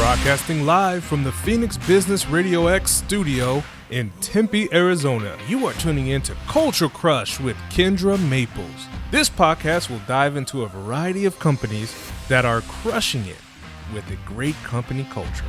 Broadcasting live from the Phoenix Business RadioX studio in Tempe, Arizona. You are tuning in to Culture Crush with Kendra Maples. This podcast will dive into a variety of companies that are crushing it with a great company culture.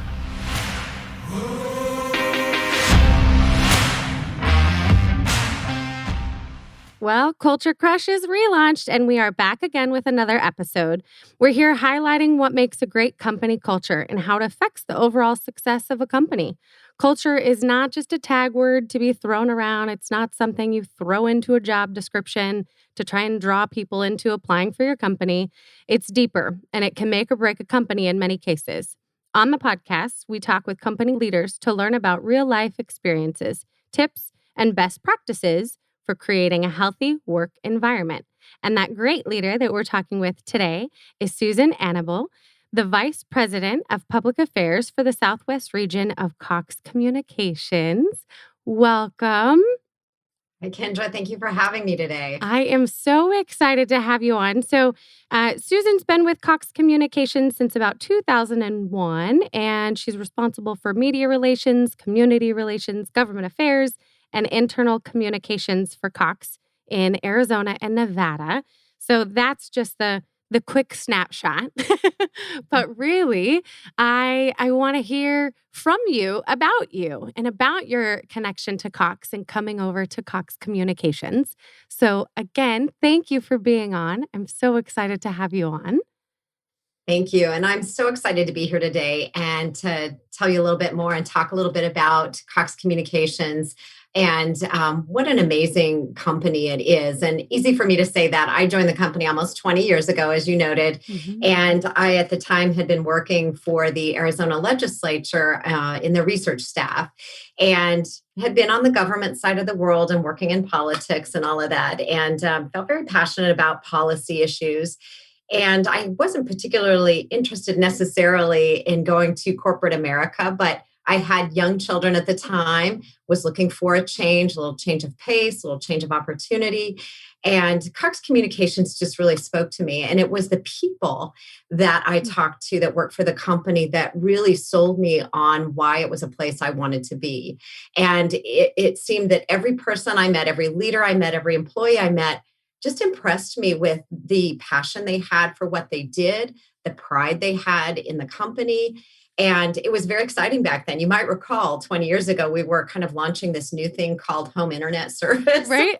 Well, Culture Crush is relaunched, and we are back again with another episode. We're here highlighting what makes a great company culture and how it affects the overall success of a company. Culture is not just a tag word to be thrown around. It's not something you throw into a job description to try and draw people into applying for your company. It's deeper, and it can make or break a company in many cases. On the podcast, we talk with company leaders to learn about real-life experiences, tips, and best practices for creating a healthy work environment. And that great leader that we're talking with today is Susan Anable, the Vice President of Public Affairs for the Southwest region of COX Communications. Welcome. Hi, Kendra. Thank you for having me today. I am so excited to have you on. So Susan's been with COX Communications since about 2001, and she's responsible for media relations, community relations, government affairs, and internal communications for COX in Arizona and Nevada. So that's just the quick snapshot. But really, I want to hear from you and about your connection to COX and coming over to COX Communications. So again, thank you for being on. I'm so excited to have you on. Thank you. And I'm so excited to be here today and to tell you a little bit more and talk a little bit about COX Communications and what an amazing company it is. And easy for me to say that. I joined the company almost 20 years ago, as you noted. Mm-hmm. And I, at the time, had been working for the Arizona legislature in the research staff and had been on the government side of the world and working in politics and all of that, and felt very passionate about policy issues. And I wasn't particularly interested necessarily in going to corporate America, but I had young children at the time, was looking for a little change of pace, a little change of opportunity. And COX Communications just really spoke to me. And it was the people that I talked to that worked for the company that really sold me on why it was a place I wanted to be. And it seemed that every person I met, every leader I met, every employee I met, just impressed me with the passion they had for what they did, the pride they had in the company. And it was very exciting back then. You might recall 20 years ago, we were kind of launching this new thing called home internet service. Right.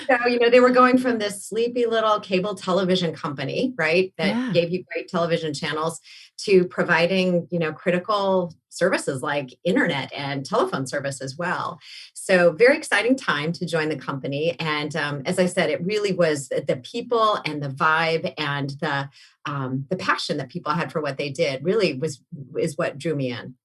So, they were going from this sleepy little cable television company, right, that gave you great television channels to providing, critical services like internet and telephone service as well. So very exciting time to join the company. And as I said, it really was the people and the vibe and the passion that people had for what they did really is what drew me in.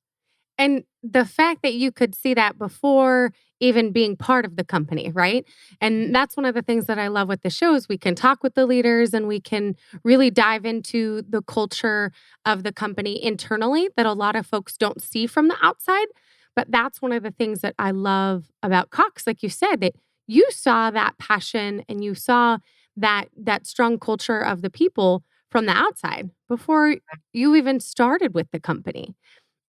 And the fact that you could see that before even being part of the company, right? And that's one of the things that I love with the show is we can talk with the leaders and we can really dive into the culture of the company internally that a lot of folks don't see from the outside. But that's one of the things that I love about COX, like you said, that you saw that passion and you saw that strong culture of the people from the outside before you even started with the company.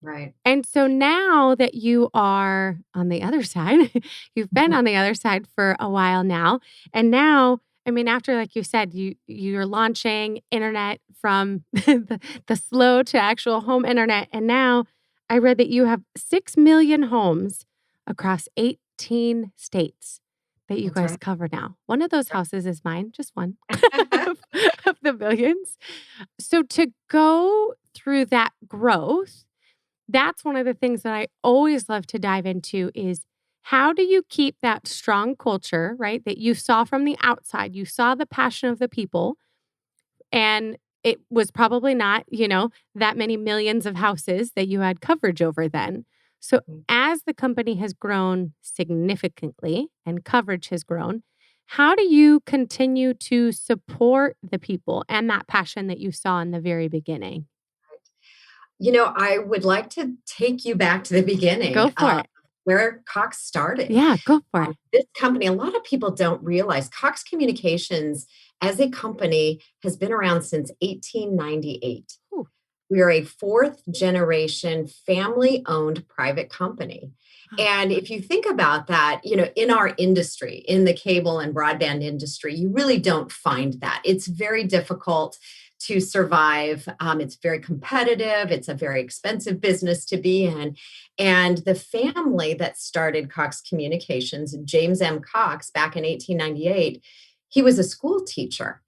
Right. And so now that you are on the other side, you've been on the other side for a while now. And now, after, like you said, you're launching internet from the slow to actual home internet. And now I read that you have 6 million homes across 18 states that you guys cover now. One of those houses is mine, just one of the millions. So to go through that growth, that's one of the things that I always love to dive into is how do you keep that strong culture, right? That you saw from the outside, you saw the passion of the people, and it was probably not, that many millions of houses that you had coverage over then. So as the company has grown significantly and coverage has grown, how do you continue to support the people and that passion that you saw in the very beginning? I would like to take you back to the beginning. Go for it. Where COX started. Yeah, go for it. This company, a lot of people don't realize COX Communications as a company has been around since 1898. Ooh. We are a fourth generation family owned private company. Huh. And if you think about that, in our industry, in the cable and broadband industry, you really don't find that. It's very difficult to survive. It's very competitive. It's a very expensive business to be in. And the family that started Cox Communications, James M. Cox, back in 1898, he was a school teacher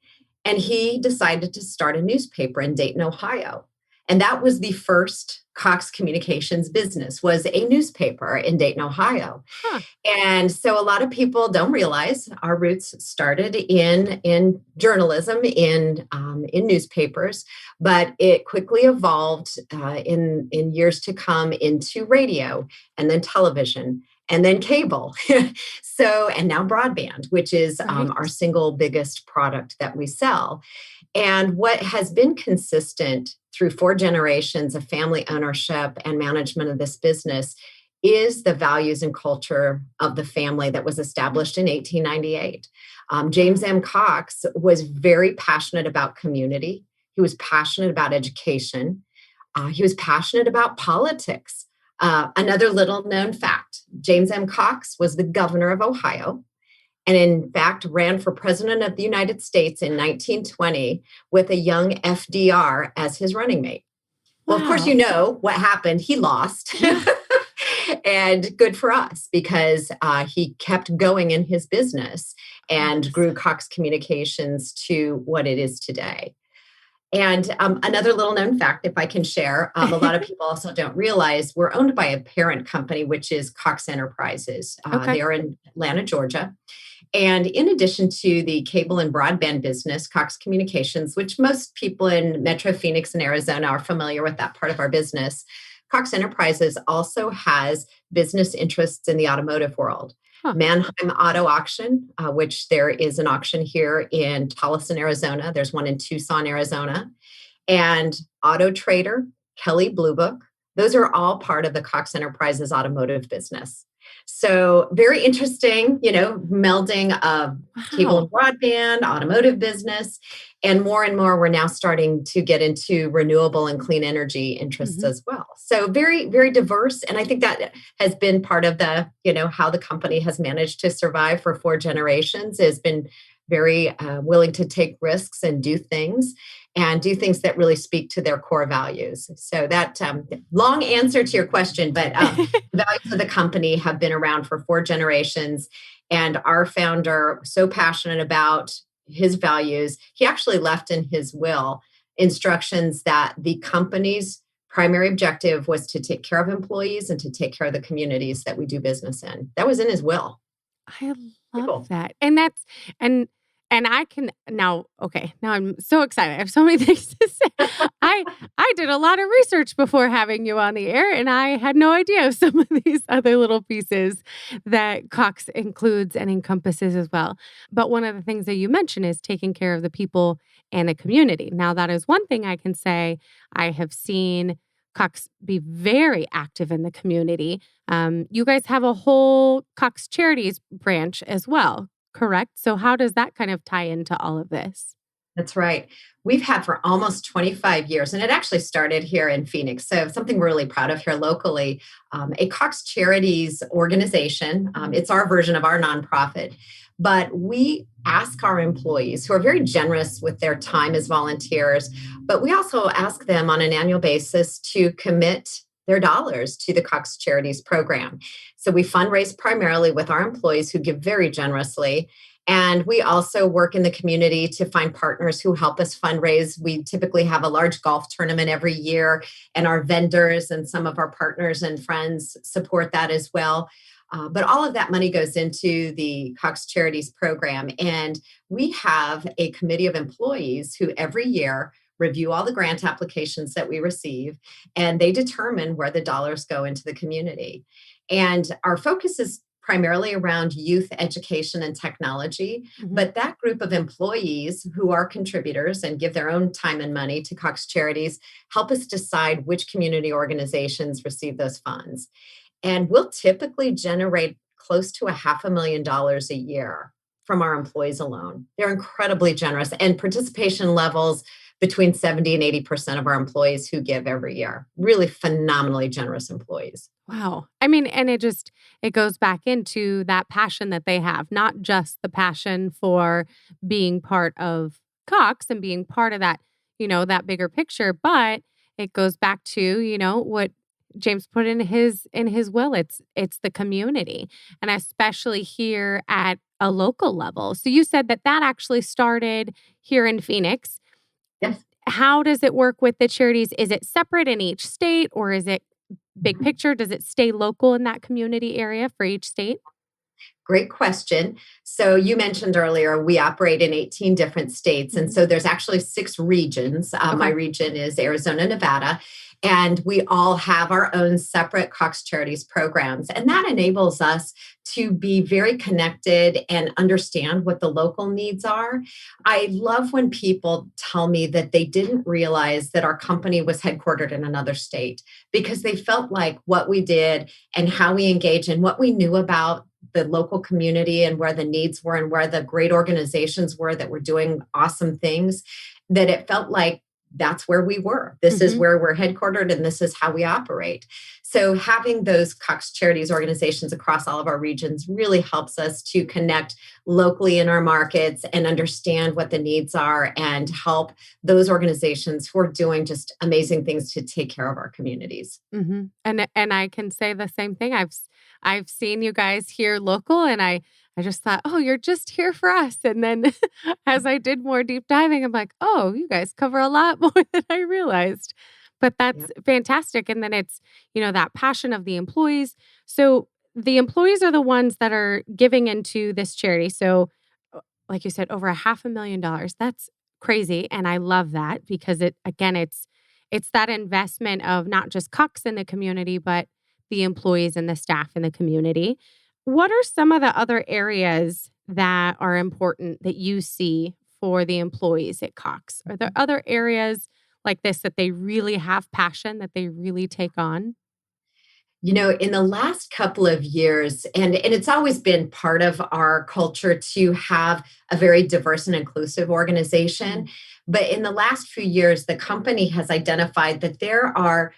and he decided to start a newspaper in Dayton, Ohio. And that was the first Cox Communications business, was a newspaper in Dayton, Ohio. Huh. And so a lot of people don't realize our roots started in journalism, in newspapers, but it quickly evolved in years to come into radio and then television and then cable. And now broadband, which is Right. our single biggest product that we sell. And what has been consistent through four generations of family ownership and management of this business is the values and culture of the family that was established in 1898. James M. Cox was very passionate about community. He was passionate about education. He was passionate about politics. Another little known fact, James M. Cox was the governor of Ohio, and in fact ran for president of the United States in 1920 with a young FDR as his running mate. Well, of course, Wow. what happened. He lost. Yeah. And good for us because he kept going in his business and Yes. grew Cox Communications to what it is today. And another little known fact, if I can share, a lot of people also don't realize we're owned by a parent company, which is Cox Enterprises. Okay. They are in Atlanta, Georgia. And in addition to the cable and broadband business, Cox Communications, which most people in Metro Phoenix and Arizona are familiar with that part of our business, Cox Enterprises also has business interests in the automotive world. Huh. Mannheim Auto Auction, which there is an auction here in Tolleson, Arizona. There's one in Tucson, Arizona. And Auto Trader, Kelly Blue Book. Those are all part of the Cox Enterprises automotive business. So very interesting, melding of cable Wow. and broadband, automotive business, and more we're now starting to get into renewable and clean energy interests Mhm. as well. So very, very diverse. And I think that has been part of the, how the company has managed to survive for four generations, has been very willing to take risks and do things that really speak to their core values. So that long answer to your question, but the values of the company have been around for four generations. And our founder, so passionate about his values, he actually left in his will instructions that the company's primary objective was to take care of employees and to take care of the communities that we do business in. That was in his will. I Pretty love cool. that. And and I can now, okay, now I'm so excited. I have so many things to say. I I did a lot of research before having you on the air, and I had no idea of some of these other little pieces that Cox includes and encompasses as well. But one of the things that you mentioned is taking care of the people and the community. Now, that is one thing I can say. I have seen Cox be very active in the community. You guys have a whole Cox Charities branch as well, correct? So how does that kind of tie into all of this? That's right. We've had for almost 25 years, and it actually started here in Phoenix. So, something we're really proud of here locally, a Cox Charities organization. It's our version of our nonprofit. But we ask our employees, who are very generous with their time as volunteers, but we also ask them on an annual basis to commit their dollars to the Cox Charities program. So, we fundraise primarily with our employees who give very generously. And we also work in the community to find partners who help us fundraise. We typically have a large golf tournament every year, and our vendors and some of our partners and friends support that as well. But all of that money goes into the Cox Charities program. And we have a committee of employees who every year review all the grant applications that we receive, and they determine where the dollars go into the community. And our focus is primarily around youth education and technology. Mhm. But that group of employees who are contributors and give their own time and money to Cox Charities help us decide which community organizations receive those funds. And we'll typically generate close to $500,000 a year from our employees alone. They're incredibly generous, and participation levels between 70 and 80% of our employees who give every year. Really phenomenally generous employees. Wow. I mean, and it goes back into that passion that they have, not just the passion for being part of Cox and being part of that, that bigger picture, but it goes back to, what James put in his will. It's the community, and especially here at a local level. So you said that actually started here in Phoenix. Yes. How does it work with the charities? Is it separate in each state, or is it big picture? Does it stay local in that community area for each state? Great question. So you mentioned earlier we operate in 18 different states. And so there's actually 6 regions. My Okay. region is Arizona, Nevada. And we all have our own separate Cox Charities programs. And that enables us to be very connected and understand what the local needs are. I love when people tell me that they didn't realize that our company was headquartered in another state because they felt like what we did and how we engage and what we knew about the local community and where the needs were and where the great organizations were that were doing awesome things, that it felt like that's where we were. This is Mhm. where we're headquartered and this is how we operate. So having those Cox Charities organizations across all of our regions really helps us to connect locally in our markets and understand what the needs are and help those organizations who are doing just amazing things to take care of our communities. And I can say the same thing. I've seen you guys here local, and I just thought, "Oh, you're just here for us." And then as I did more deep diving, I'm like, "Oh, you guys cover a lot more than I realized." But Yeah. that's fantastic. And then it's, that passion of the employees. So the employees are the ones that are giving into this charity. So like you said, over a $500,000. That's crazy. And I love that because it's that investment of not just Cox in the community, but the employees and the staff in the community. What are some of the other areas that are important that you see for the employees at Cox? Are there other areas like this that they really have passion that they really take on? In the last couple of years, and it's always been part of our culture to have a very diverse and inclusive organization. But in the last few years, the company has identified that there are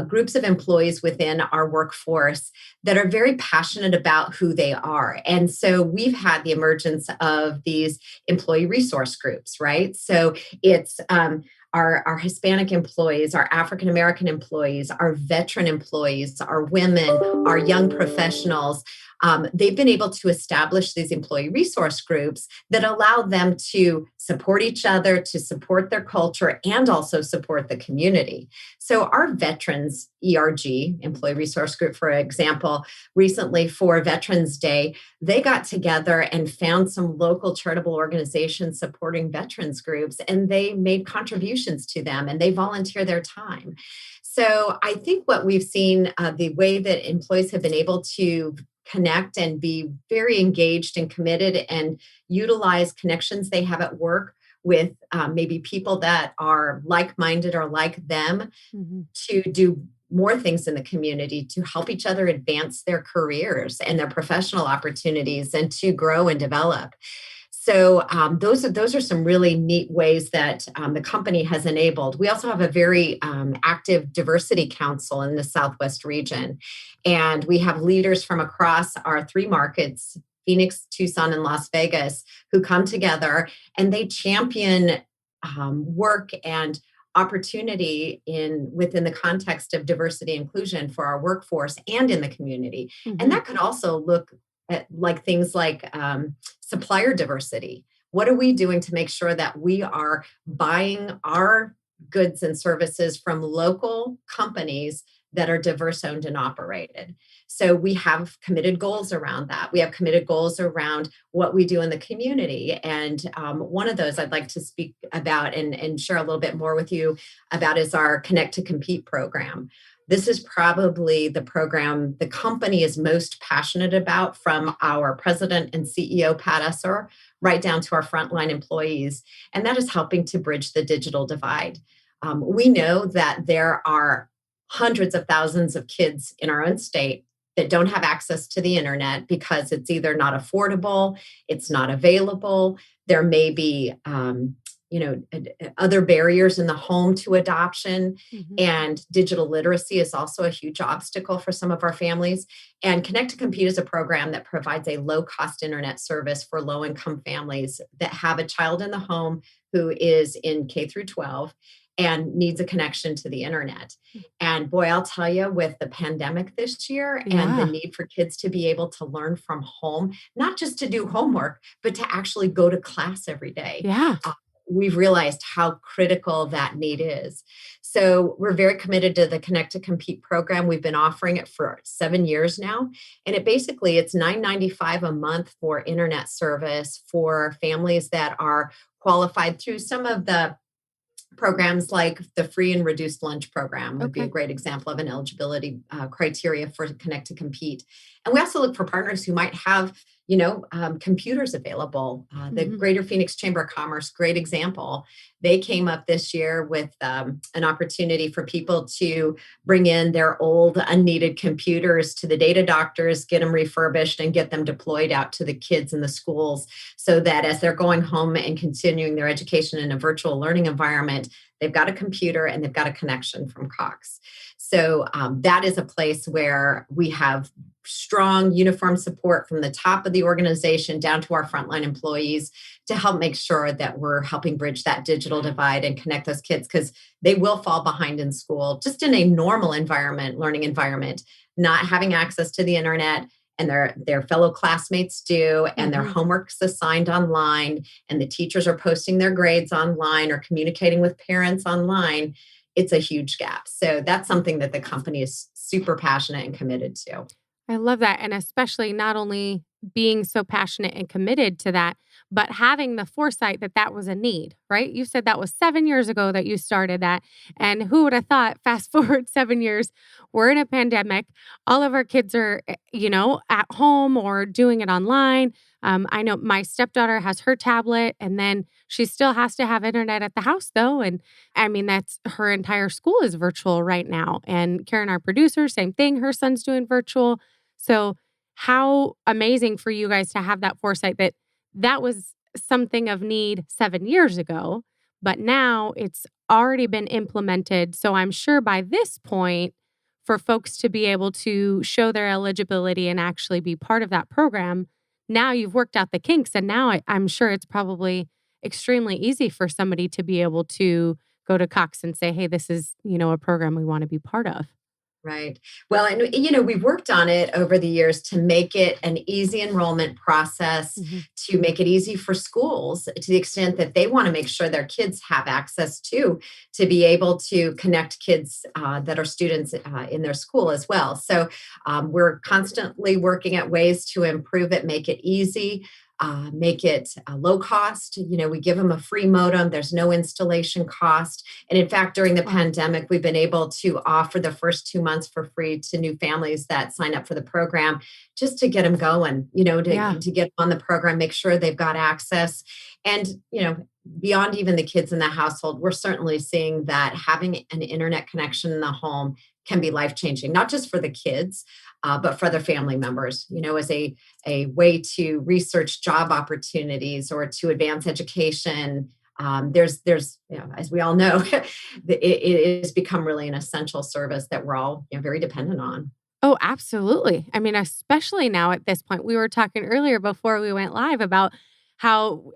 groups of employees within our workforce that are very passionate about who they are. And so we've had the emergence of these employee resource groups, right? So it's our Hispanic employees, our African American employees, our veteran employees, our women, our young professionals. They've been able to establish these employee resource groups that allow them to support each other, to support their culture, and also support the community. So, our veterans ERG, Employee Resource Group, for example, recently for Veterans Day, they got together and found some local charitable organizations supporting veterans groups, and they made contributions to them and they volunteer their time. So I think what we've seen, the way that employees have been able to connect and be very engaged and committed and utilize connections they have at work with maybe people that are like-minded or like them Mhm. to do more things in the community to help each other advance their careers and their professional opportunities and to grow and develop. So those are some really neat ways that the company has enabled. We also have a very active diversity council in the Southwest region, and we have leaders from across our 3 markets: Phoenix, Tucson, and Las Vegas, who come together and they champion work and opportunity in within the context of diversity inclusion for our workforce and in the community. And Mhm. that could also look at like things like supplier diversity. What are we doing to make sure that we are buying our goods and services from local companies that are diverse owned and operated? So we have committed goals around that. We have committed goals around what we do in the community. And one of those I'd like to speak about and share a little bit more with you about is our Connect to Compete program. This is probably the program the company is most passionate about, from our president and CEO, Pat Esser, right down to our frontline employees. And that is helping to bridge the digital divide. We know that there are hundreds of thousands of kids in our own state that don't have access to the internet because it's either not affordable, it's not available. There may be other barriers in the home to adoption. Mhm. And digital literacy is also a huge obstacle for some of our families. And Connect to Compete is a program that provides a low cost internet service for low income families that have a child in the home who is in K through 12 and needs a connection to the internet. And boy, I'll tell you, with the pandemic this year and the Yeah. need for kids to be able to learn from home, not just to do homework, but to actually go to class every day, Yeah. uh, we've realized how critical that need is. So we're very committed to the Connect to Compete program. We've been offering it for 7 years now. And it's $9.95 a month for internet service for families that are qualified through some of the programs, like the free and reduced lunch program would be a Okay. great example of an eligibility criteria for Connect to Compete. And we also look for partners who might have, computers available. The Mhm. Greater Phoenix Chamber of Commerce, great example. They came up this year with an opportunity for people to bring in their old unneeded computers to the data doctors, get them refurbished, and get them deployed out to the kids in the schools, so that as they're going home and continuing their education in a virtual learning environment, they've got a computer and they've got a connection from Cox. So that is a place where we have strong uniform support from the top of the organization down to our frontline employees to help make sure that we're helping bridge that digital divide and connect those kids, because they will fall behind in school just in a normal environment, learning environment, not having access to the internet, and their fellow classmates do, and their Mhm. homework's assigned online, and the teachers are posting their grades online or communicating with parents online. It's a huge gap. So that's something that the company is super passionate and committed to. I love that, and especially not only being so passionate and committed to that, but having the foresight that that was a need, right? You said that was 7 years ago that you started that, and who would have thought fast forward 7 years, we're in a pandemic, all of our kids are, at home or doing it online. I know my stepdaughter has her tablet, and then she still has to have internet at the house, though, and I mean, that's her entire school is virtual right now, and Karen, our producer, same thing, her son's doing virtual. So, how amazing for you guys to have that foresight that that was something of need 7 years ago, but now it's already been implemented. So, I'm sure by this point, for folks to be able to show their eligibility and actually be part of that program, now you've worked out the kinks. And now I'm sure it's probably extremely easy for somebody to be able to go to Cox and say, hey, this is, a program we want to be part of. Right. Well, and we've worked on it over the years to make it an easy enrollment process, Mhm. to make it easy for schools to the extent that they want to make sure their kids have access to be able to connect kids that are students in their school as well. So we're constantly working at ways to improve it, make it easy. Make it low cost. We give them a free modem. There's no installation cost. And in fact, during the Wow. pandemic, we've been able to offer the first 2 months for free to new families that sign up for the program, just to get them going, Yeah. to get on the program, make sure they've got access. And, beyond even the kids in the household, we're certainly seeing that having an internet connection in the home can be life changing, not just for the kids, but for other family members, as a way to research job opportunities or to advance education. There's as we all know, it has become really an essential service that we're all very dependent on. Oh, absolutely. I mean, especially now at this point, we were talking earlier before we went live about how,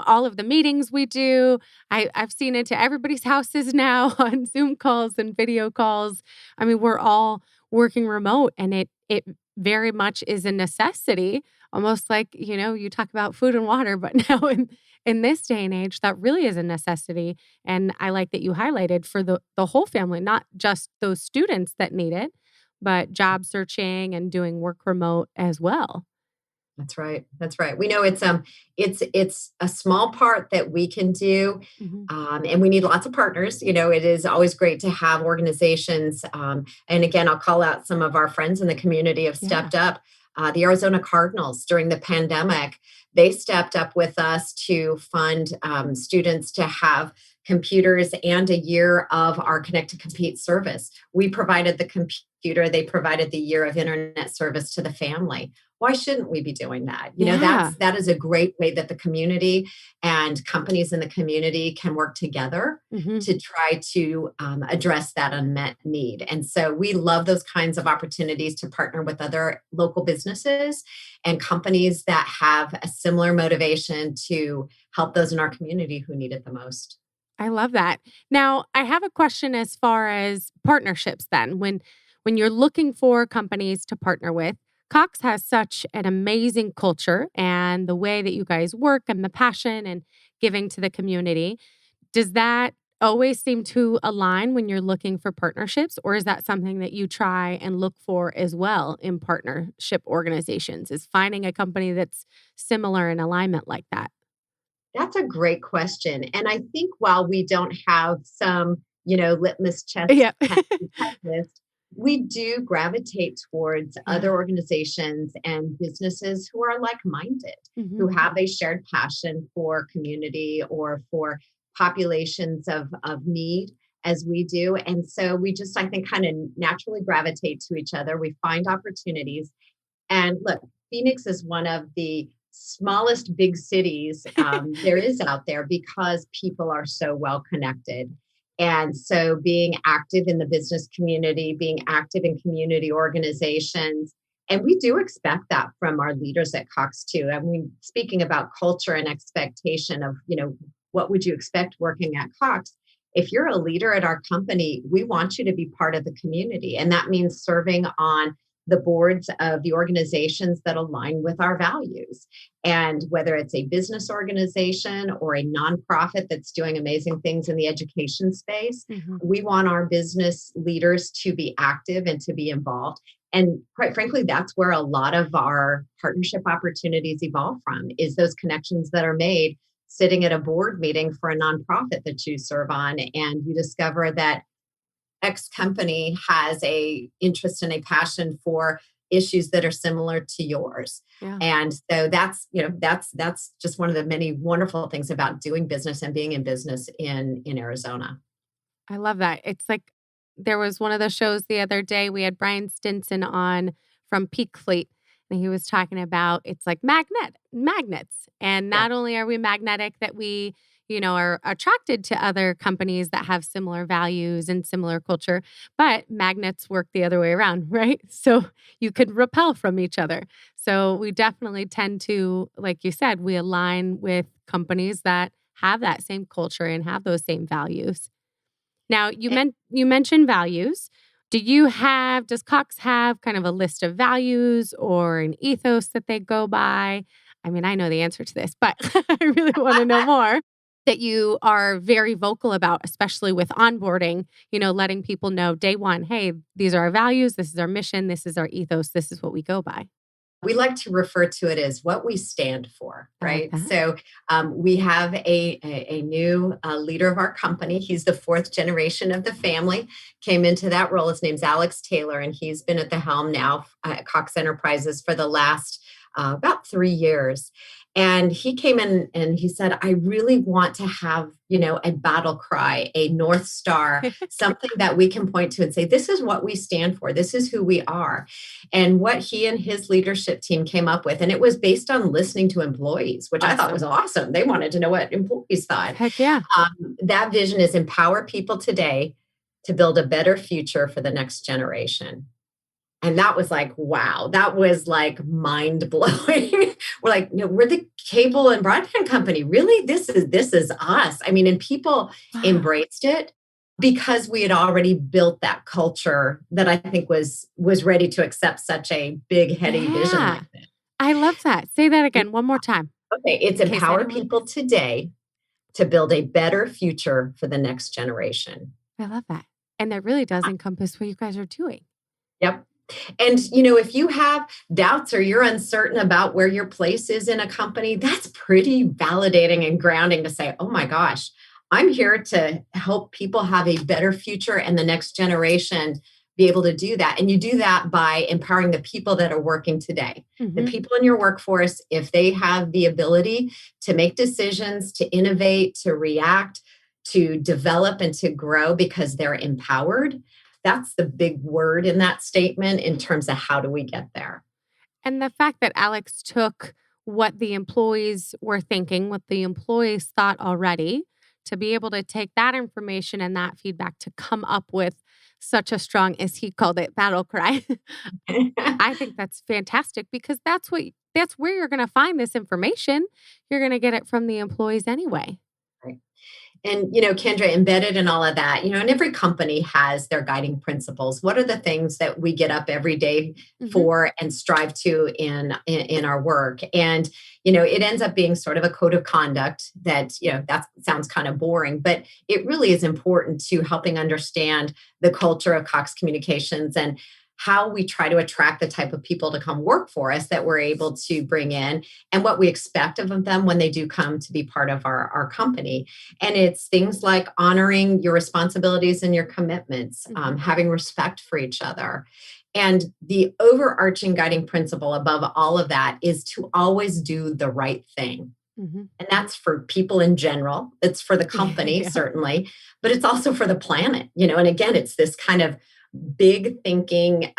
all of the meetings we do, I've seen into everybody's houses now on Zoom calls and video calls. I mean, we're all working remote and it very much is a necessity, almost like, you talk about food and water, but now in this day and age, that really is a necessity. And I like that you highlighted for the whole family, not just those students that need it, but job searching and doing work remote as well. That's right. That's right. We know it's a small part that we can do, Mhm. and we need lots of partners. It is always great to have organizations. And again, I'll call out some of our friends in the community have Yeah. stepped up. The Arizona Cardinals during the pandemic, they stepped up with us to fund students to have computers and a year of our Connect to Compete service. We provided the computer; they provided the year of internet service to the family. why shouldn't we be doing that? Yeah. That is a great way that the community and companies in the community can work together Hmm. to try to address that unmet need. And so we love those kinds of opportunities to partner with other local businesses and companies that have a similar motivation to help those in our community who need it the most. I love that. Now, I have a question as far as partnerships then. When you're looking for companies to partner with, Cox has such an amazing culture and the way that you guys work and the passion and giving to the community. Does that always seem to align when you're looking for partnerships, or is that something that you try and look for as well in partnership organizations? Is finding a company that's similar in alignment like that? That's a great question. And I think while we don't have some, litmus Yeah. checklist, we do gravitate towards other Yeah. organizations and businesses who are like-minded, Hmm. who have a shared passion for community or for populations of need as we do. And so we just, I think, kind of naturally gravitate to each other. We find opportunities. And look, Phoenix is one of the smallest big cities there is out there because people are so well connected. And so being active in the business community, being active in community organizations, and we do expect that from our leaders at Cox too. I mean, speaking about culture and expectation of, what would you expect working at Cox? If you're a leader at our company, we want you to be part of the community. And that means serving on the boards of the organizations that align with our values. And whether it's a business organization or a nonprofit that's doing amazing things in the education space, Hmm. we want our business leaders to be active and to be involved. And quite frankly, that's where a lot of our partnership opportunities evolve from, is those connections that are made sitting at a board meeting for a nonprofit that you serve on, and you discover that X company has a interest and a passion for issues that are similar to yours. Yeah. And so that's just one of the many wonderful things about doing business and being in business in Arizona. I love that. It's like there was one of the shows the other day, we had Brian Stinson on from Peak Fleet, and he was talking about it's like magnets. And Yeah. not only are we magnetic that we, are attracted to other companies that have similar values and similar culture, but magnets work the other way around, right? So you could repel from each other. So we definitely tend to, like you said, we align with companies that have that same culture and have those same values. Now, you mentioned values. Does Cox have kind of a list of values or an ethos that they go by? I mean, I know the answer to this, but I really want to know more that you are very vocal about, especially with onboarding, letting people know day one, hey, these are our values, this is our mission, this is our ethos, this is what we go by. We like to refer to it as what we stand for, I like right? that. So we have a new leader of our company. He's the fourth generation of the family, came into that role. His name's Alex Taylor, and he's been at the helm now at Cox Enterprises for the last about 3 years. And he came in and he said, I really want to have, a battle cry, a North Star, something that we can point to and say, this is what we stand for. This is who we are. And what he and his leadership team came up with, and it was based on listening to employees, which I thought was Awesome. awesome. They wanted to know what employees thought. Heck yeah. That vision is empower people today to build a better future for the next generation. And that was like, wow, that was like mind blowing. We're like, no, we're the cable and broadband company. Really? This is us. I mean, and people Wow. embraced it because we had already built that culture that I think was ready to accept such a big, heady vision Yeah. like that. I love that. Say that again one more time Okay, it's in case empower anyone people missed. today to build a better future for the next generation. I love that. And that really does encompass what you guys are doing. Yep. And if you have doubts or you're uncertain about where your place is in a company, that's pretty validating and grounding to say, "Oh my gosh, I'm here to help people have a better future and the next generation be able to do that." And you do that by empowering the people that are working today. The Mhm. people in your workforce, if they have the ability to make decisions, to innovate, to react, to develop and to grow because they're empowered, that's the big word in that statement in terms of how do we get there. And the fact that Alex took what the employees were thinking, what the employees thought already, to be able to take that information and that feedback to come up with such a strong, as he called it, battle cry. I think that's fantastic because that's where you're going to find this information. You're going to get it from the employees anyway. Right. And, Kendra, embedded in all of that, and every company has their guiding principles. What are the things that we get up every day Mhm. for and strive to in our work? And, it ends up being sort of a code of conduct that, that sounds kind of boring, but it really is important to helping understand the culture of Cox Communications and how we try to attract the type of people to come work for us that we're able to bring in and what we expect of them when they do come to be part of our company. And it's things like honoring your responsibilities and your commitments, Mhm. having respect for each other. And the overarching guiding principle above all of that is to always do the right thing. Mhm. And that's for people in general. It's for the company, Yeah. certainly, but it's also for the planet. And again, it's this kind of big thinking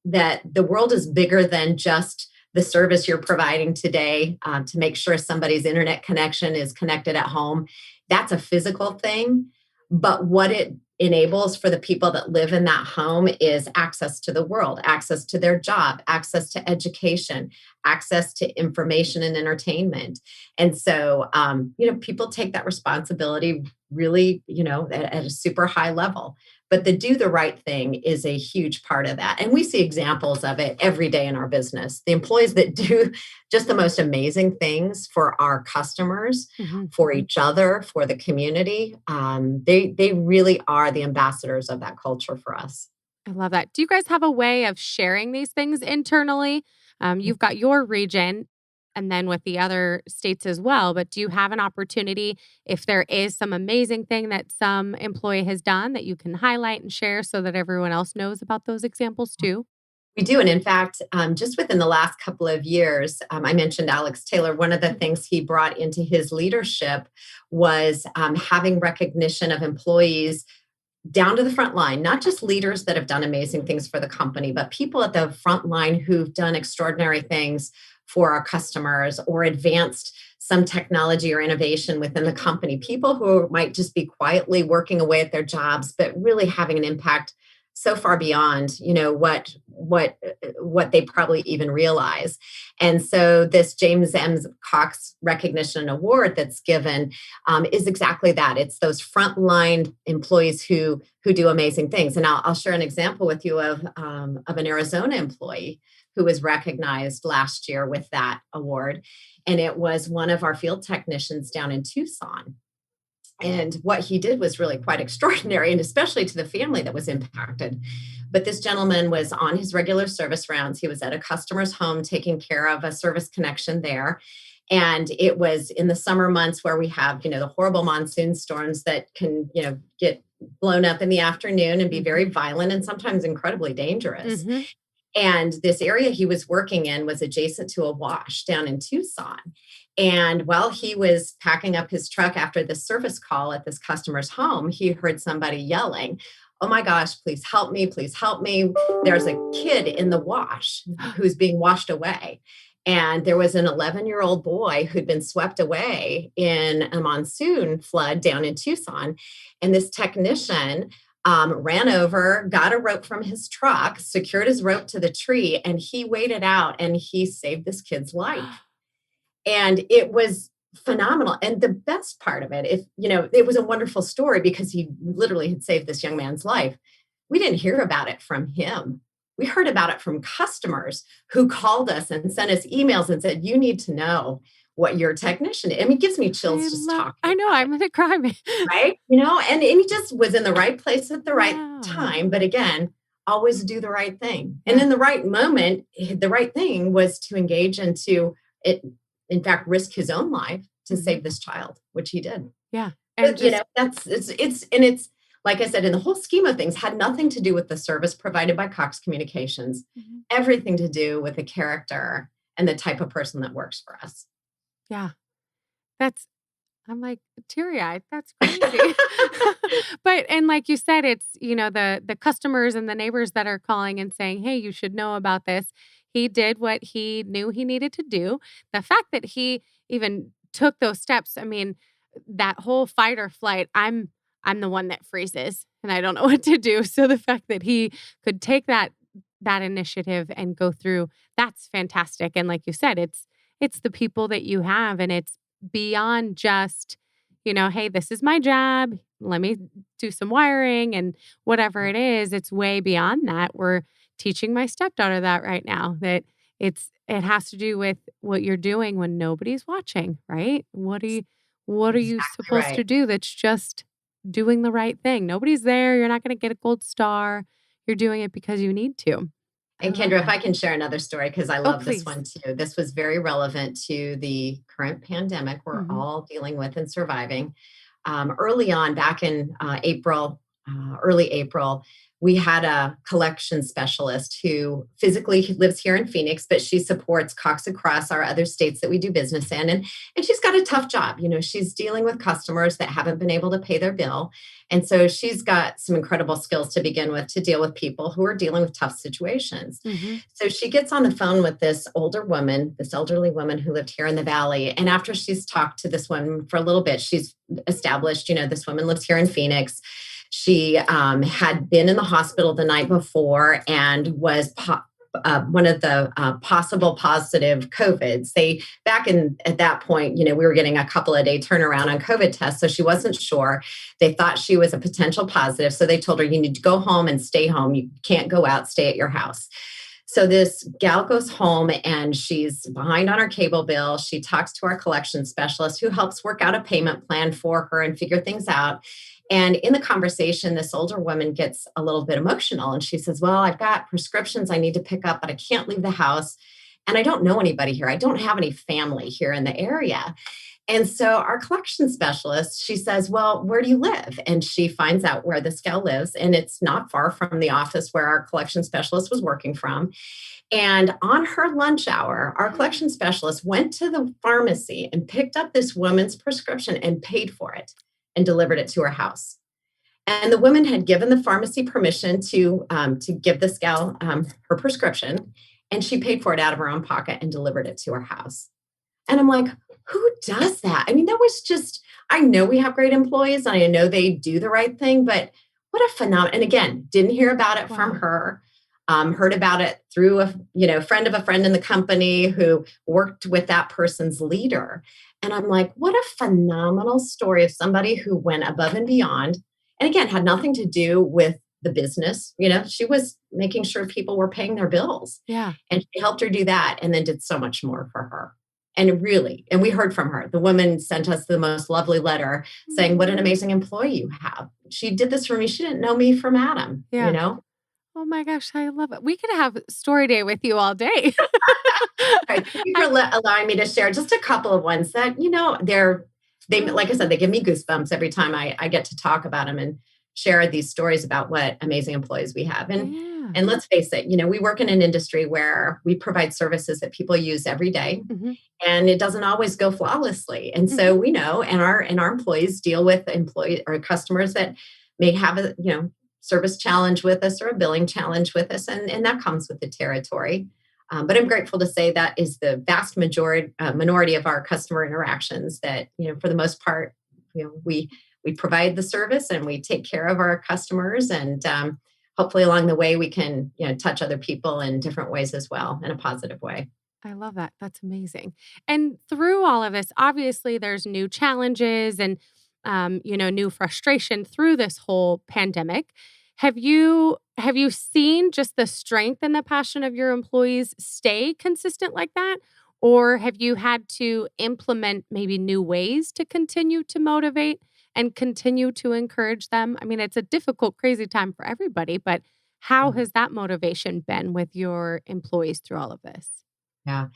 that the world is bigger than just the service you're providing today to make sure somebody's internet connection is connected at home. That's a physical thing. But what it enables for the people that live in that home is access to the world, access to their job, access to education, access to information and entertainment. And so, people take that responsibility really, at a super high level. But the do the right thing is a huge part of that. And we see examples of it every day in our business. The employees that do just the most amazing things for our customers, Mhm. for each other, for the community, they really are the ambassadors of that culture for us. I love that. Do you guys have a way of sharing these things internally? You've got your region and then with the other states as well, but do you have an opportunity if there is some amazing thing that some employee has done that you can highlight and share so that everyone else knows about those examples too? We do. And in fact, just within the last couple of years, I mentioned Alex Taylor. One of the Mhm. things he brought into his leadership was having recognition of employees down to the front line, not just leaders that have done amazing things for the company, but people at the front line who've done extraordinary things for our customers or advanced some technology or innovation within the company. People who might just be quietly working away at their jobs, but really having an impact so far beyond, what they probably even realize. And so this James M. Cox Recognition Award that's given is exactly that. It's those frontline employees who do amazing things. And I'll share an example with you of an Arizona employee who was recognized last year with that award. And it was one of our field technicians down in Tucson. And what he did was really quite extraordinary, and especially to the family that was impacted. But this gentleman was on his regular service rounds. He was at a customer's home taking care of a service connection there. And it was in the summer months where we have, the horrible monsoon storms that can, get blown up in the afternoon and be very violent and sometimes incredibly dangerous. Mhm. And this area he was working in was adjacent to a wash down in Tucson. And while he was packing up his truck after the service call at this customer's home, he heard somebody yelling, "Oh my gosh, please help me, please help me. There's a kid in the wash who's being washed away." And there was an 11-year-old boy who'd been swept away in a monsoon flood down in Tucson. And this technician ran over, got a rope from his truck, secured his rope to the tree, and he waded out and he saved this kid's life. And it was phenomenal. And the best part of it, it was a wonderful story because he literally had saved this young man's life. We didn't hear about it from him. We heard about it from customers who called us and sent us emails and said, "You need to know what your technician is." I mean, it gives me chills just talking I know, about it. I'm gonna cry. Right? And he just was in the right place at the right Wow. time. But again, always do the right thing. And Yeah. in the right moment, the right thing was to engage and to it, in fact, risk his own life to Mhm. save this child, which he did. Yeah. And But just it's like I said, in the whole scheme of things, had nothing to do with the service provided by Cox Communications, Mhm. everything to do with the character and the type of person that works for us. Yeah. That's I'm like teary-eyed. That's crazy. But and like you said, it's, the customers and the neighbors that are calling and saying, "Hey, you should know about this." He did what he knew he needed to do. The fact that he even took those steps, I mean, that whole fight or flight, I'm the one that freezes and I don't know what to do. So the fact that he could take that initiative and go through, that's fantastic. And like you said, it's the people that you have, and it's beyond just, hey, this is my job. Let me do some wiring and whatever it is. It's way beyond that. We're teaching my stepdaughter that right now, that it has to do with what you're doing when nobody's watching, right? What are you Exactly supposed to right. do that's just doing the right thing? Nobody's there. You're not going to get a gold star. You're doing it because you need to. I And love Kendra, if that. I can share another story, because I Oh, love this please. one too. This was very relevant to the current pandemic we're Mhm. all dealing with and surviving. Early on, back in April, early April, we had a collection specialist who physically lives here in Phoenix, but she supports Cox across our other states that we do business in. And she's got a tough job. She's dealing with customers that haven't been able to pay their bill. And so she's got some incredible skills to begin with to deal with people who are dealing with tough situations. Mhm. So she gets on the phone with this older woman, this elderly woman who lived here in the valley. And after she's talked to this woman for a little bit, she's established, this woman lives here in Phoenix. She had been in the hospital the night before and was one of the possible positive COVIDs. Back at that point, we were getting a couple of day turnaround on COVID tests, so she wasn't sure. They thought she was a potential positive, so they told her, you need to go home and stay home. You can't go out, stay at your house. So this gal goes home and she's behind on her cable bill. She talks to our collection specialist who helps work out a payment plan for her and figure things out. And in the conversation, this older woman gets a little bit emotional and she says, well, I've got prescriptions I need to pick up, but I can't leave the house. And I don't know anybody here. I don't have any family here in the area. And so our collection specialist, she says, well, where do you live? And she finds out where this gal lives. And it's not far from the office where our collection specialist was working from. And on her lunch hour, our collection specialist went to the pharmacy and picked up this woman's prescription and paid for it and delivered it to her house. And the woman had given the pharmacy permission to give this gal her prescription, and she paid for it out of her own pocket and delivered it to her house. And I'm like, who does that? I mean, that was just, I know we have great employees and I know they do the right thing, but what a phenomenon. And again, didn't hear about it from Wow. her. Heard about it through a friend of a friend in the company who worked with that person's leader. And I'm like, what a phenomenal story of somebody who went above and beyond. And again, had nothing to do with the business. She was making sure people were paying their bills. Yeah. And she helped her do that and then did so much more for her. And we heard from her. The woman sent us the most lovely letter saying, what an Mm. amazing employee you have. She did this for me. She didn't know me from Adam, Yeah. Oh my gosh, I love it. We could have story day with you all day. Right. Thank you for I allowing me to share just a couple of ones that, like I said, they give me goosebumps every time I get to talk about them and share these stories about what amazing employees we have. yeah. And let's face it, we work in an industry where we provide services that people use every day, Mhm. and it doesn't always go flawlessly. And Mhm. so we know, and our employees deal with employee or customers that may have a service challenge with us or a billing challenge with us, and that comes with the territory. But I'm grateful to say that is the vast minority of our customer interactions. That for the most part, we provide the service and we take care of our customers, and hopefully along the way we can touch other people in different ways as well in a positive way. I love that. That's amazing. And through all of this, obviously there's new challenges and new frustration through this whole pandemic. Have you seen just the strength and the passion of your employees stay consistent like that? Or have you had to implement maybe new ways to continue to motivate and continue to encourage them? I mean, it's a difficult, crazy time for everybody, but how Mhm. has that motivation been with your employees through all of this? Yeah.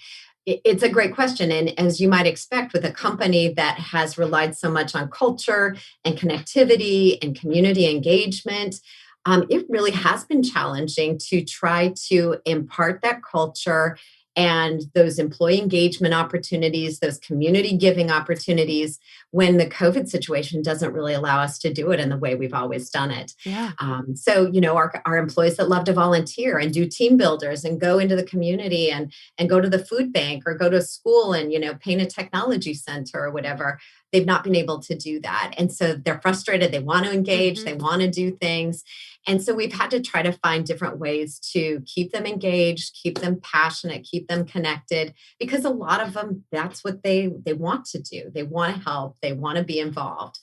It's a great question. And as you might expect, with a company that has relied so much on culture and connectivity and community engagement, it really has been challenging to try to impart that culture and those employee engagement opportunities, those community giving opportunities, when the COVID situation doesn't really allow us to do it in the way we've always done it. Yeah. Our employees that love to volunteer and do team builders and go into the community and go to the food bank or go to school and, paint a technology center or whatever, they've not been able to do that. And so they're frustrated. They want to engage, they want to do things. And so we've had to try to find different ways to keep them engaged, keep them passionate, keep them connected, because a lot of them, that's what they want to do. They want to help. They want to be involved.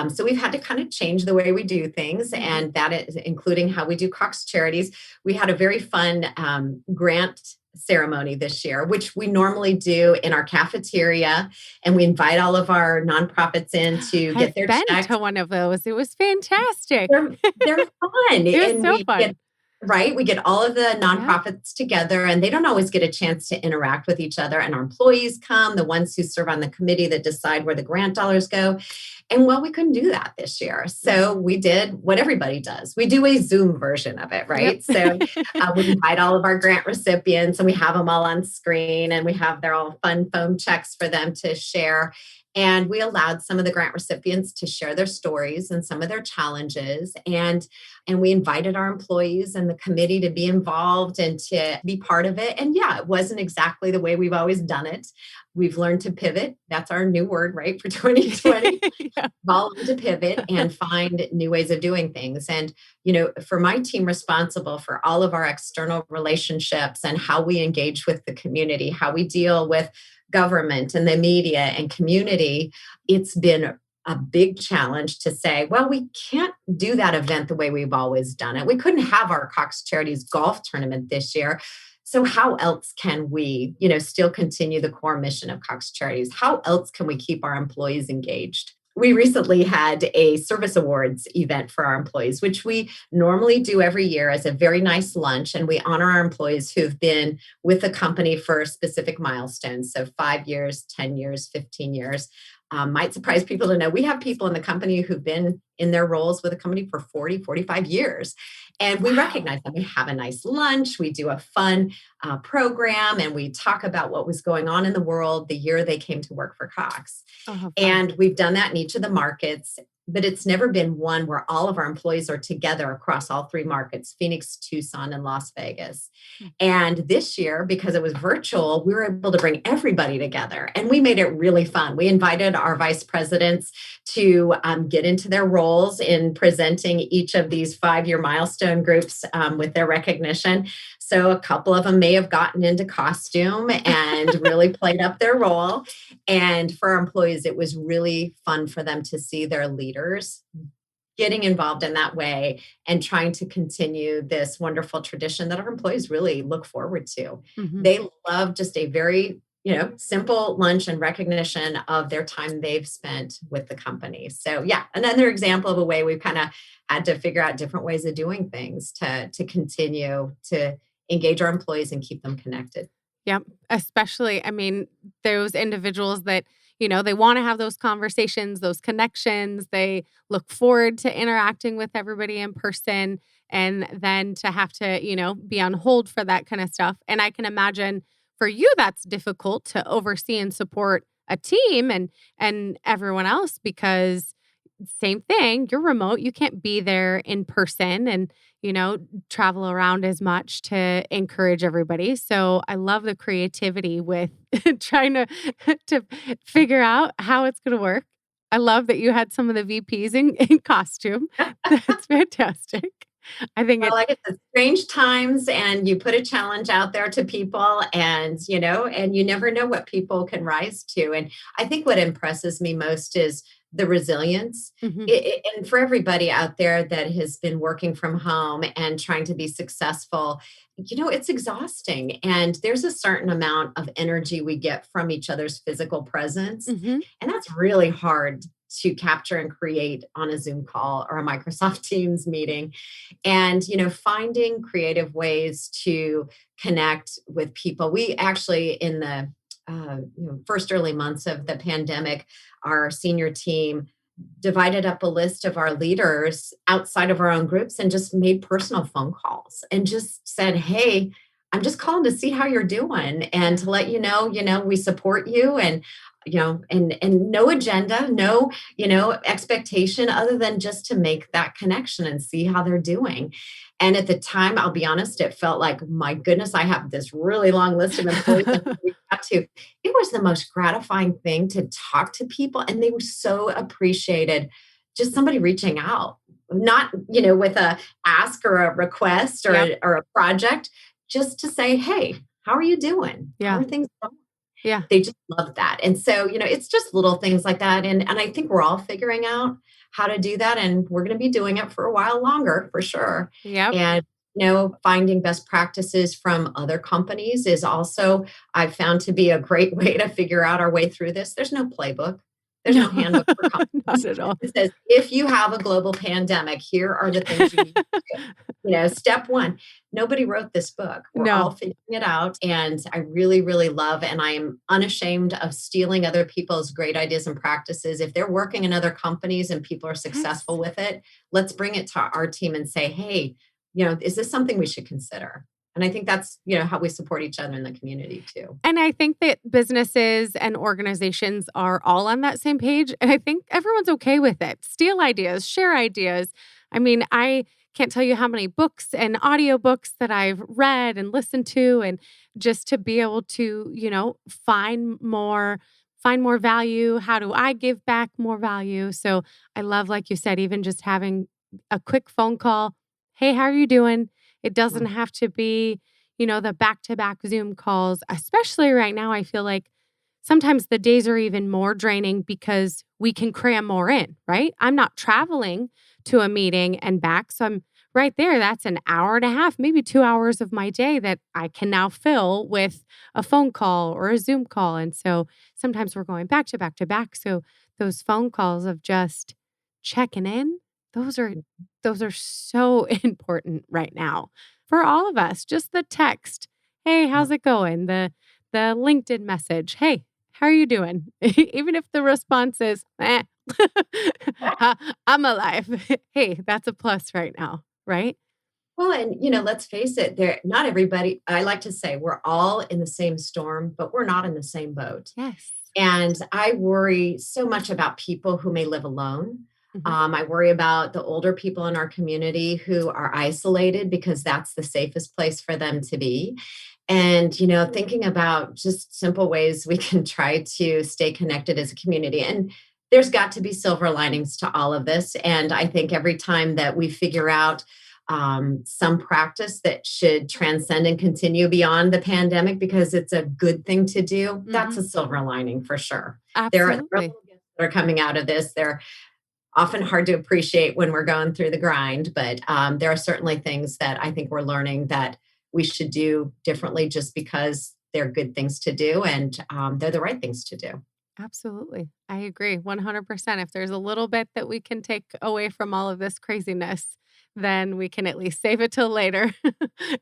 So we've had to kind of change the way we do things, and that is including how we do COX charities. We had a very fun grant ceremony this year, which we normally do in our cafeteria, and we invite all of our nonprofits in to get their I've been checks. to one of those. It was fantastic. They're fun. It was And so we fun. we get all of the nonprofits together, and they don't always get a chance to interact with each other. And our employees come, the ones who serve on the committee that decide where the grant dollars go. And well, we couldn't do that this year. So we did what everybody does. We do a Zoom version of it, right? Yep. So we invite all of our grant recipients, and we have them all on screen, and we have their all fun foam checks for them to share. And we allowed some of the grant recipients to share their stories and some of their challenges. And we invited our employees and the committee to be involved and to be part of it. And yeah, it wasn't exactly the way we've always done it. We've learned to pivot. That's our new word, right, for 2020. Yeah. All to pivot and find new ways of doing things. And, for my team responsible for all of our external relationships and how we engage with the community, how we deal with government and the media and community, it's been a big challenge to say, well, we can't do that event the way we've always done it. We couldn't have our COX Charities golf tournament this year. So how else can we, still continue the core mission of COX Charities? How else can we keep our employees engaged? We recently had a service awards event for our employees, which we normally do every year as a very nice lunch. And we honor our employees who've been with the company for specific milestones. So 5 years, 10 years, 15 years. Might surprise people to know we have people in the company who've been in their roles with the company for 40, 45 years. And we recognize them. We have a nice lunch. We do a fun program, and we talk about what was going on in the world the year they came to work for Cox. Oh, how fun. And we've done that in each of the markets, but it's never been one where all of our employees are together across all 3 markets, Phoenix, Tucson, and Las Vegas. And this year, because it was virtual, we were able to bring everybody together, and we made it really fun. We invited our vice presidents to get into their roles in presenting each of these 5-year milestone groups with their recognition. So a couple of them may have gotten into costume and really played up their role. And for our employees, it was really fun for them to see their leaders getting involved in that way and trying to continue this wonderful tradition that our employees really look forward to. Mhm. They love just a very, simple lunch and recognition of their time they've spent with the company. So yeah, another example of a way we've kind of had to figure out different ways of doing things to continue to engage our employees and keep them connected. Yep. Especially, those individuals that, they want to have those conversations, those connections. They look forward to interacting with everybody in person, and then to have to, be on hold for that kind of stuff. And I can imagine for you, that's difficult to oversee and support a team and everyone else, because same thing, you're remote. You can't be there in person and, travel around as much to encourage everybody. So I love the creativity with trying to figure out how it's going to work. I love that you had some of the VPs in costume. That's fantastic. I think Well, like I said, strange times, and you put a challenge out there to people, and you never know what people can rise to. And I think what impresses me most is the resilience. Mhm. And for everybody out there that has been working from home and trying to be successful, it's exhausting. And there's a certain amount of energy we get from each other's physical presence. Mhm. And that's really hard to capture and create on a Zoom call or a Microsoft Teams meeting. And, finding creative ways to connect with people. We actually, in the first early months of the pandemic, our senior team divided up a list of our leaders outside of our own groups and just made personal phone calls and just said, hey, I'm just calling to see how you're doing and to let you know, we support you and and no agenda, no, expectation other than just to make that connection and see how they're doing. And at the time, I'll be honest, it felt like, my goodness, I have this really long list of employees that I reach out to. It was the most gratifying thing to talk to people, and they were so appreciated. Just somebody reaching out, not, with a ask or a request or, Yep. or a project, just to say, hey, how are you doing? How Yeah. are things going? Yeah. They just love that. And so, it's just little things like that. And I think we're all figuring out how to do that. And we're going to be doing it for a while longer, for sure. Yep. And, finding best practices from other companies is also, I've found to be a great way to figure out our way through this. There's no playbook. There's no handbook for Not companies. at all. It says, if you have a global pandemic, here are the things you need to do. Step one. Nobody wrote this book. We're No. all figuring it out. And I really, really love, and I am unashamed of stealing other people's great ideas and practices. If they're working in other companies and people are successful with it, let's bring it to our team and say, hey, is this something we should consider? And I think that's, how we support each other in the community too. And I think that businesses and organizations are all on that same page. And I think everyone's okay with it. Steal ideas, share ideas. I mean, I can't tell you how many books and audiobooks that I've read and listened to, and just to be able to, find more value. How do I give back more value? So I love, like you said, even just having a quick phone call. Hey, how are you doing? It doesn't have to be the back-to-back Zoom calls, especially right now. I feel like sometimes the days are even more draining because we can cram more in, right? I'm not traveling to a meeting and back. So I'm right there. That's an hour and a half, maybe 2 hours of my day that I can now fill with a phone call or a Zoom call. And so sometimes we're going back to back to back. So those phone calls of just checking in, those are so important right now for all of us. Just the text, hey, how's it going? The LinkedIn message, hey, how are you doing? Even if the response is, I'm alive. Hey, that's a plus right now, right? Well, and let's face it, not everybody, I like to say we're all in the same storm, but we're not in the same boat. Yes. And I worry so much about people who may live alone. Mhm. I worry about the older people in our community who are isolated because that's the safest place for them to be. And, thinking about just simple ways we can try to stay connected as a community. And there's got to be silver linings to all of this. And I think every time that we figure out some practice that should transcend and continue beyond the pandemic because it's a good thing to do, that's a silver lining for sure. There are Absolutely. little gifts that are coming out of this. They're often hard to appreciate when we're going through the grind, but there are certainly things that I think we're learning that we should do differently just because they're good things to do and they're the right things to do. Absolutely. I agree 100%. If there's a little bit that we can take away from all of this craziness, then we can at least save it till later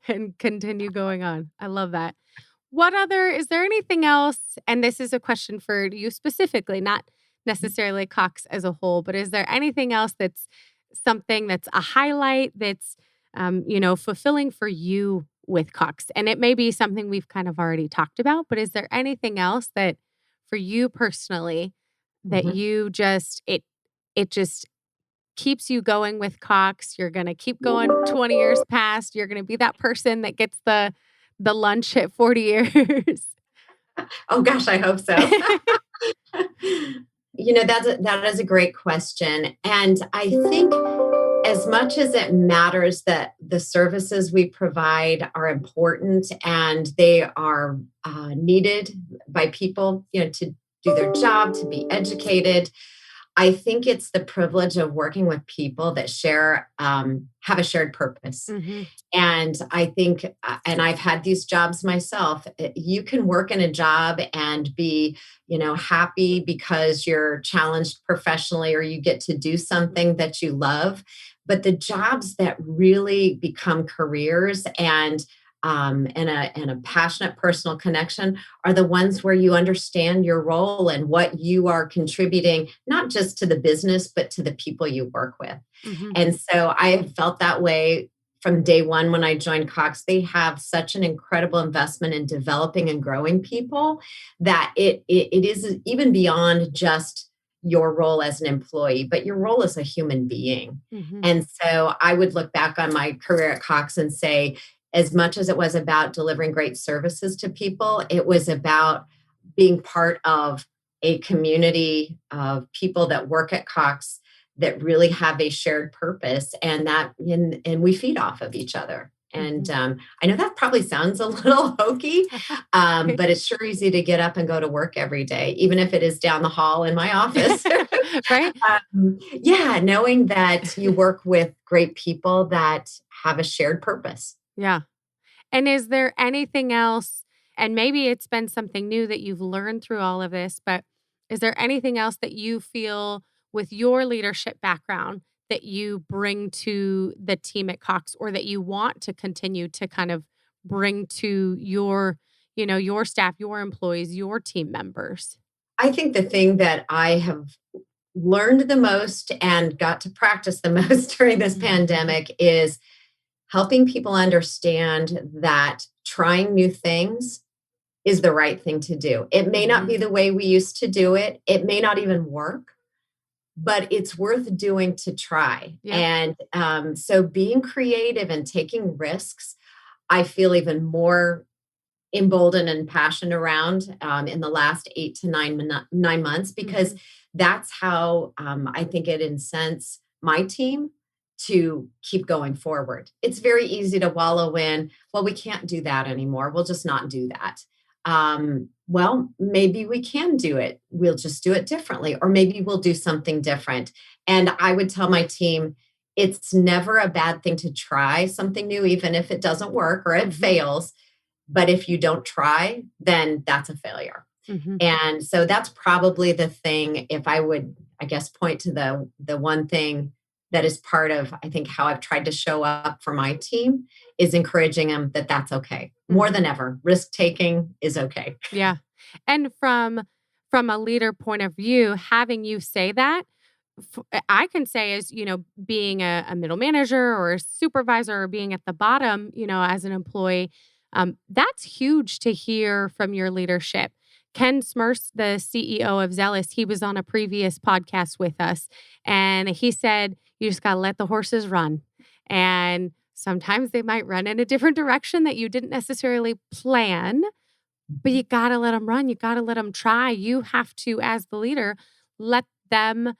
and continue going on. I love that. Is there anything else? And this is a question for you specifically, not necessarily Cox as a whole, but is there anything else that's something that's a highlight that's, fulfilling for you with Cox? And it may be something we've kind of already talked about, but is there anything else that for you personally that Mhm. you it just keeps you going with Cox? You're going to keep going 20 years past. You're going to be that person that gets the lunch at 40 years. Oh gosh, I hope so. That is a great question. And I think as much as it matters that the services we provide are important and they are needed by people, to do their job, to be educated, I think it's the privilege of working with people that have a shared purpose. Mhm. And I think, and I've had these jobs myself, you can work in a job and be, happy because you're challenged professionally or you get to do something that you love. But the jobs that really become careers and a passionate personal connection are the ones where you understand your role and what you are contributing, not just to the business, but to the people you work with. Mhm. And so I have felt that way from day one when I joined Cox, they have such an incredible investment in developing and growing people that it is even beyond just your role as an employee, but your role as a human being. Mm-hmm. And so I would look back on my career at Cox and say, as much as it was about delivering great services to people, it was about being part of a community of people that work at Cox that really have a shared purpose, and and we feed off of each other. And I know that probably sounds a little hokey, but it's sure easy to get up and go to work every day, even if it is down the hall in my office. Right? Yeah, knowing that you work with great people that have a shared purpose. Yeah. And is there anything else, and maybe it's been something new that you've learned through all of this, but is there anything else that you feel with your leadership background that you bring to the team at Cox, or that you want to continue to kind of bring to your, your staff, your employees, your team members? I think the thing that I have learned the most and got to practice the most during this pandemic is helping people understand that trying new things is the right thing to do. It may not be the way we used to do it. It may not even work, but it's worth doing to try. Yeah. And so being creative and taking risks, I feel even more emboldened and passionate around in the last 8 to 9 months, because that's how I think it incents my team to keep going forward. It's very easy to wallow in, well, we can't do that anymore. We'll just not do that. Well, maybe we can do it. We'll just do it differently, or maybe we'll do something different. And I would tell my team, it's never a bad thing to try something new, even if it doesn't work or it fails. But if you don't try, then that's a failure. Mm-hmm. And so that's probably the thing. If I would, I guess, point to the one thing that is part of, I think, how I've tried to show up for my team, is encouraging them that that's okay. More than ever, risk taking is okay. Yeah. And from a leader point of view, having you say that, I can say as, being a middle manager or a supervisor, or being at the bottom, as an employee, that's huge to hear from your leadership. Ken Smurfs, the CEO of Zealous, he was on a previous podcast with us, and he said, you just got to let the horses run. And sometimes they might run in a different direction that you didn't necessarily plan, but you got to let them run. You got to let them try. You have to, as the leader, let them,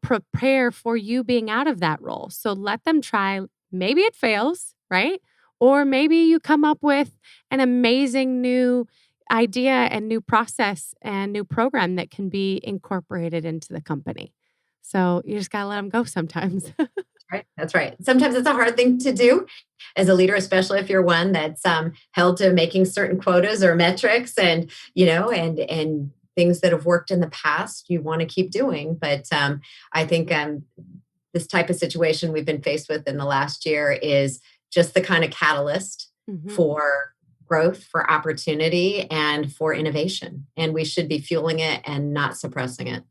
prepare for you being out of that role. So let them try. Maybe it fails, right? Or maybe you come up with an amazing new idea and new process and new program that can be incorporated into the company. So you just got to let them go sometimes. Right. That's right. Sometimes it's a hard thing to do as a leader, especially if you're one that's held to making certain quotas or metrics, and and things that have worked in the past you want to keep doing. But I think this type of situation we've been faced with in the last year is just the kind of catalyst for growth, for opportunity, and for innovation. And we should be fueling it and not suppressing it.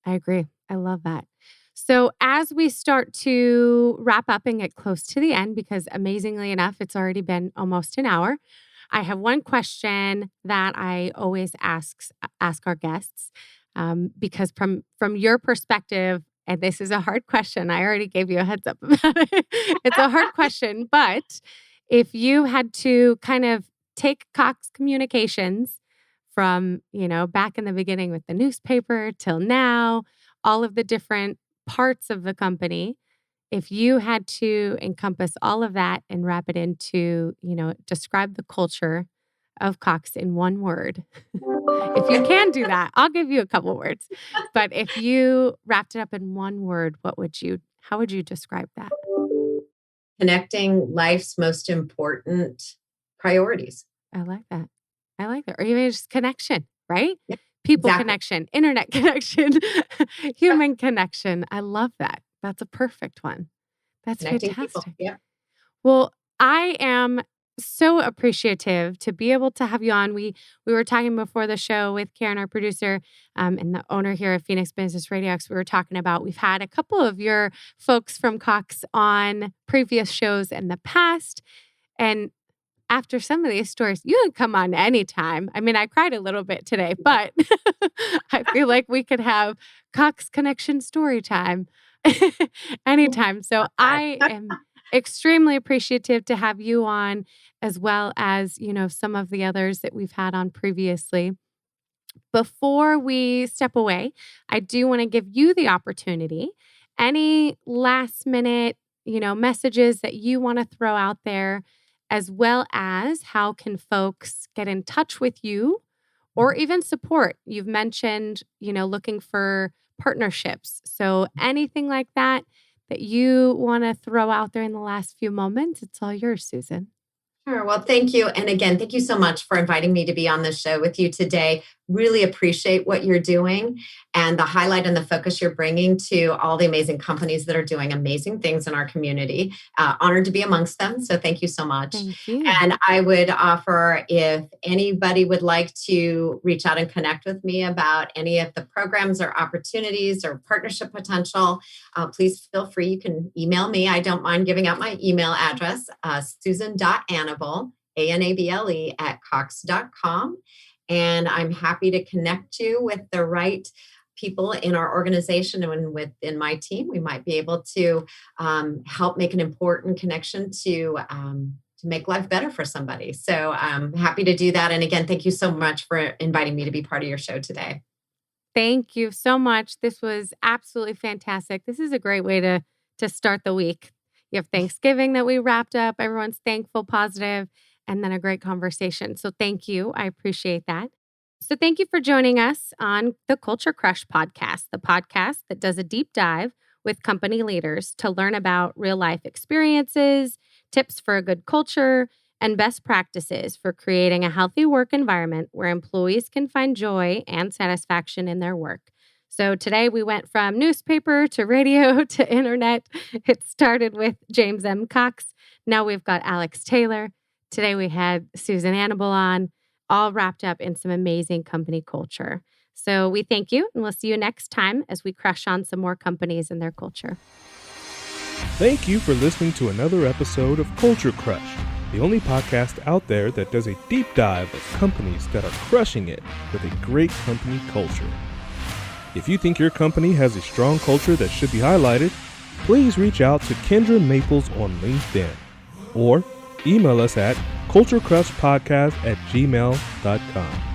I agree. I love that. So as we start to wrap up and get close to the end, because amazingly enough, it's already been almost an hour, I have one question that I always ask our guests, because from your perspective, and this is a hard question. I already gave you a heads up about it. It's a hard question, but if you had to kind of take Cox Communications from, back in the beginning with the newspaper till now, all of the different parts of the company, if you had to encompass all of that and wrap it into, describe the culture of Cox in one word. If you can do that, I'll give you a couple words. But if you wrapped it up in one word, how would you describe that? Connecting life's most important priorities. I like that. Or even just connection, right? Yep, People exactly. connection, internet connection, human connection. I love that. That's a perfect one. That's Connecting people. fantastic. Yeah. Well, I am so appreciative to be able to have you on. We were talking before the show with Karen, our producer, and the owner here of Phoenix Business RadioX. We were talking about we've had a couple of your folks from COX on previous shows in the past, and after some of these stories, you can come on anytime. I mean, I cried a little bit today, but I feel like we could have Cox Connection story time anytime. So I am extremely appreciative to have you on, as well as, some of the others that we've had on previously. Before we step away, I do want to give you the opportunity. Any last minute, messages that you want to throw out there, as well as how can folks get in touch with you or even support? You've mentioned, looking for partnerships. So anything like that you want to throw out there in the last few moments, it's all yours, Susan. Sure. Well, thank you. And again, thank you so much for inviting me to be on this show with you today. Really appreciate what you're doing and the highlight and the focus you're bringing to all the amazing companies that are doing amazing things in our community. Honored to be amongst them. So thank you so much. Thank you. And I would offer, if anybody would like to reach out and connect with me about any of the programs or opportunities or partnership potential, please feel free. You can email me. I don't mind giving out my email address, Susan.Anable, Anable @cox.com. And I'm happy to connect you with the right people in our organization and within my team. We might be able to help make an important connection to make life better for somebody. So I'm happy to do that. And again, thank you so much for inviting me to be part of your show today. Thank you so much. This was absolutely fantastic. This is a great way to start the week. You have Thanksgiving that we wrapped up. Everyone's thankful, positive, and then a great conversation. So thank you. I appreciate that. So thank you for joining us on the Culture Crush podcast, the podcast that does a deep dive with company leaders to learn about real life experiences, tips for a good culture, and best practices for creating a healthy work environment where employees can find joy and satisfaction in their work. So today we went from newspaper to radio to internet. It started with James M. Cox. Now we've got Alex Taylor. Today we had Susan Anable on, all wrapped up in some amazing company culture. So we thank you, and we'll see you next time as we crush on some more companies and their culture. Thank you for listening to another episode of Culture Crush, the only podcast out there that does a deep dive of companies that are crushing it with a great company culture. If you think your company has a strong culture that should be highlighted, please reach out to Kendra Maples on LinkedIn or email us at culturecrushpodcast@gmail.com.